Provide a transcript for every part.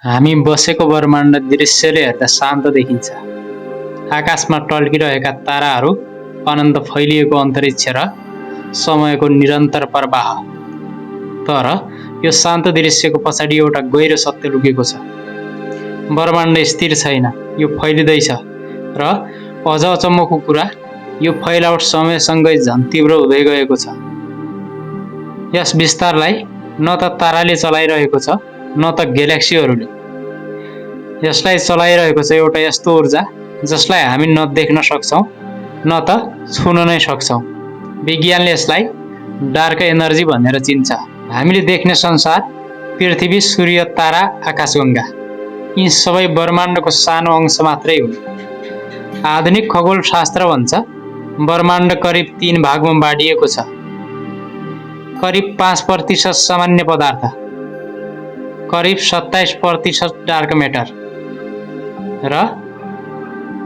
हामी बसेको ब्रह्माण्ड दृश्यले हेर्दा शान्त देखिन्छ। आकाशमा टल्किरहेका ताराहरू, अनन्त फैलिएको अन्तरिक्ष र समयको निरन्तर प्रवाह। तर यो शान्त दृश्यको पछाडि एउटा गहिरो सत्य लुकेको छ। ब्रह्माण्ड स्थिर छैन, यो फैलिँदैछ र अझ अचम्मको कुरा, यो फैलावट समयसँगै झन् तीव्र हुँदै गएको छ। यस विस्तारलाई न त ताराले चलाइरहेको छ न त ग्यालेक्सीहरूले। यसलाई चलाइरहेको छ एउटा यस्तो ऊर्जा जसलाई हामी न देख्न सक्छौँ न त छुन नै सक्छौँ। विज्ञानले यसलाई डार्क एनर्जी भनेर चिन्छ। हामीले देख्ने संसार, पृथ्वी, सूर्य, तारा, आकाशगङ्गा, यी सबै ब्रह्माण्डको सानो अंश मात्रै हुन्। आधुनिक खगोलशास्त्र भन्छ ब्रह्माण्ड करिब 3 भागमा बाँडिएको छ। करिब 5% सामान्य पदार्थ, करिब 27% डार्क म्याटर र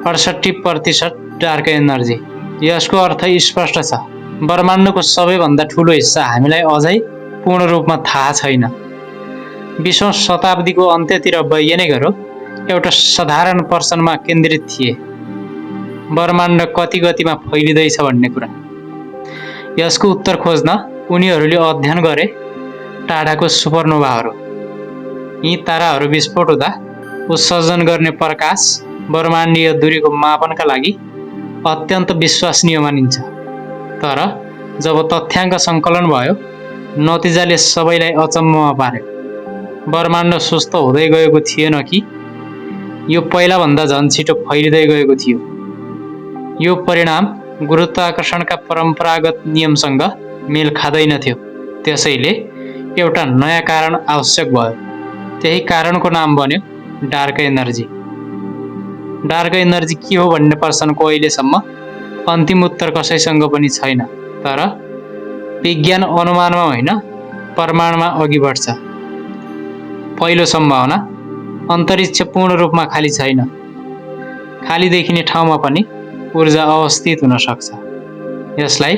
68% डार्क एनर्जी। यसको अर्थ स्पष्ट छ, ब्रह्माण्डको सबैभन्दा ठुलो हिस्सा हामीलाई अझै पूर्ण रूपमा थाहा छैन। 20औं शताब्दीको अन्त्यतिर वैज्ञानिकहरू एउटा साधारण प्रश्नमा केन्द्रित थिए, ब्रह्माण्ड कति गतिमा फैलिँदैछ भन्ने कुरा। यसको उत्तर खोज्न उनीहरूले अध्ययन गरे टाढाको सुपरनोभाहरू। यी ताराहरू विस्फोट हुँदा उत्सर्जन गर्ने प्रकाश ब्रह्माण्डीय दूरीको मापनका लागि अत्यन्त विश्वसनीय मानिन्छ। तर जब तथ्याङ्क सङ्कलन भयो, नतिजाले सबैलाई अचम्ममा पार्यो। ब्रह्माण्ड सुस्त हुँदै गएको थिएन कि यो पहिलाभन्दा झन् छिटो फैलिँदै गएको थियो। यो परिणाम गुरुत्वाकर्षणका परम्परागत नियमसँग मेल खाँदैनथ्यो। त्यसैले एउटा नयाँ कारण आवश्यक भयो। त्यही कारणको नाम बन्यो डार्क एनर्जी। डार्क एनर्जी के हो भन्ने प्रश्नको अहिलेसम्म अन्तिम उत्तर कसैसँग पनि छैन। तर विज्ञान अनुमानमा होइन, प्रमाणमा अघि बढ्छ। पहिलो सम्भावना, अन्तरिक्ष पूर्ण रूपमा खाली छैन। खाली देखिने ठाउँमा पनि ऊर्जा अवस्थित हुन सक्छ। यसलाई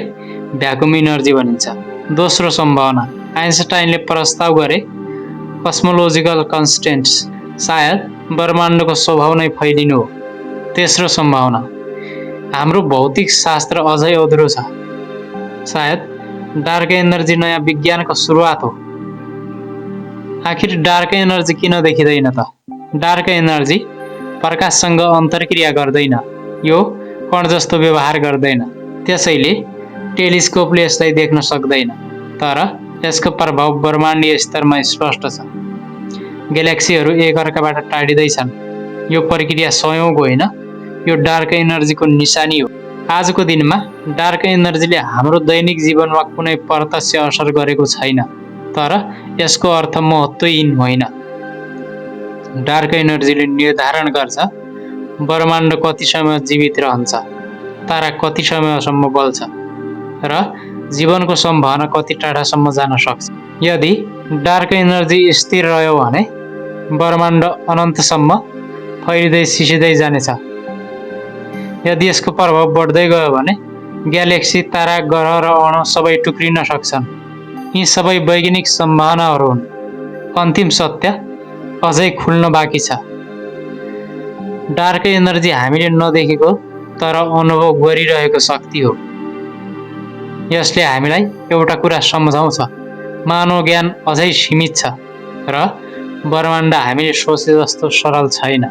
भ्याकुम इनर्जी भनिन्छ। दोस्रो सम्भावना, आइन्स्टाइनले प्रस्ताव गरे कस्मोलोजिकल कन्स्टेन्ट्स, सायद ब्रह्माण्डको स्वभाव नै फैलिनु हो। तेस्रो सम्भावना, हाम्रो भौतिक शास्त्र अझै अधुरो छ। सायद डार्क एनर्जी नयाँ विज्ञानको सुरुवात हो। आखिर डार्क एनर्जी किन देखिँदैन त? डार्क एनर्जी प्रकाशसँग अन्तर्क्रिया गर्दैन, यो कण जस्तो व्यवहार गर्दैन। त्यसैले टेलिस्कोपले यसलाई देख्न सक्दैन। तर यसको प्रभाव ब्रह्माण्डीय स्तरमा स्पष्ट छ। ग्यालेक्सीहरू एकअर्काबाट टाढिँदैछन्। यो प्रक्रिया सयौँको होइन, यो डार्क एनर्जीको निशानी हो। आजको दिनमा डार्क एनर्जीले हाम्रो दैनिक जीवनमा कुनै प्रत्यक्ष असर गरेको छैन। तर यसको अर्थ महत्त्वहीन होइन। डार्क एनर्जीले निर्धारण गर्छ ब्रह्माण्ड कति समय जीवित रहन्छ, तारा कति समयसम्म बल्छ र जीवनको सम्भावना कति टाढासम्म जान सक्छ। यदि डार्क एनर्जी स्थिर रह्यो भने ब्रह्माण्ड अनन्तसम्म फैलिँदै सिसिँदै जानेछ। यदि यसको प्रभाव बढ्दै गयो भने ग्यालेक्सी, तारा, ग्रह र अणु सबै टुक्रिन सक्छन्। यी सबै वैज्ञानिक सम्भावनाहरू हुन्। अन्तिम सत्य अझै खुल्न बाँकी छ। डार्क एनर्जी हामीले नदेखेको तर अनुभव गरिरहेको शक्ति हो। यसले हामीलाई एउटा कुरा सम्झाउँछ, मानव ज्ञान अझै सीमित छ र ब्रह्माण्ड हामीले सोचे जस्तो सरल छैन।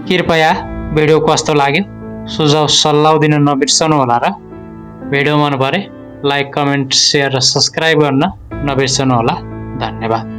कृपया भिडियो कस्तो लाग्यो सुझाव सल्लाह दिन नबिर्सनु होला र भिडियो मन परे लाइक, कमेन्ट, सेयर र सब्सक्राइब गर्न नबिर्सनु होला। धन्यवाद।